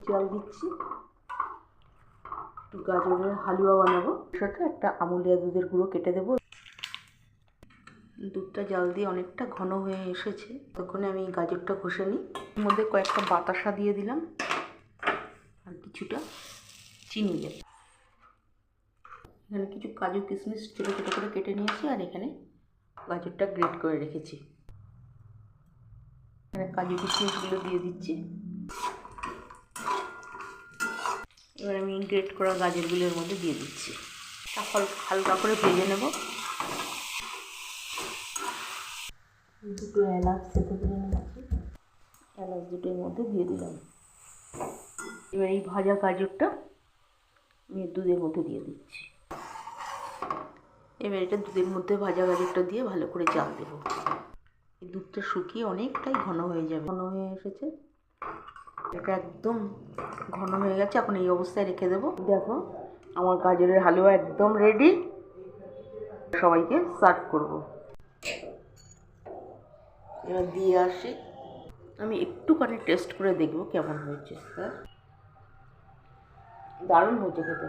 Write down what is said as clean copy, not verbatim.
জল দিচ্ছি, একটু গাজরের হালুয়া বানাবো। সাথে একটা আমুলিয়া দুধের গুঁড়ো কেটে দেবো। দুধটা জাল দিয়ে অনেকটা ঘন হয়ে এসেছে, তখনই আমি গাজরটা ঘষে নিই। এর মধ্যে কয়েকটা বাতাসা দিয়ে দিলাম আর কিছুটা চিনি দেব। এখানে কিছু কাজু কিশমিশ ছোটো ছোটো করে কেটে নিয়েছি, আর এখানে গাজরটা গ্রেট করে রেখেছি। এখানে কাজু কিশমিশগুলো দিয়ে দিচ্ছি। এবার আমি গ্রেট করা গাজরগুলোর মধ্যে দিয়ে দিচ্ছি। হালকা করে ভেজে নেব। দুটো এলাচ সেদ্ধ করে নিচ্ছি, এলাচ দুটোর মধ্যে দিয়ে দিলাম। এবার এই ভাজা গাজরটা আমি দুধের মধ্যে দিয়ে দিচ্ছি। এবার এটা দুধের মধ্যে ভাজা গাজরটা দিয়ে ভালো করে জাল দেবো। এই দুধটা শুকিয়ে অনেকটাই ঘন হয়ে যাবে। ঘন হয়ে এসেছে, এটা একদম ঘন হয়ে গেছে। এখন এই অবস্থায় রেখে দেবো। দেখো আমার গাজরের হালুয়া একদম রেডি। সবাইকে সার্ভ করব। এবার দিয়ে আসি, আমি একটুখানি টেস্ট করে দেখবো কেমন হয়েছে। দারুণ হয়েছে খেতে।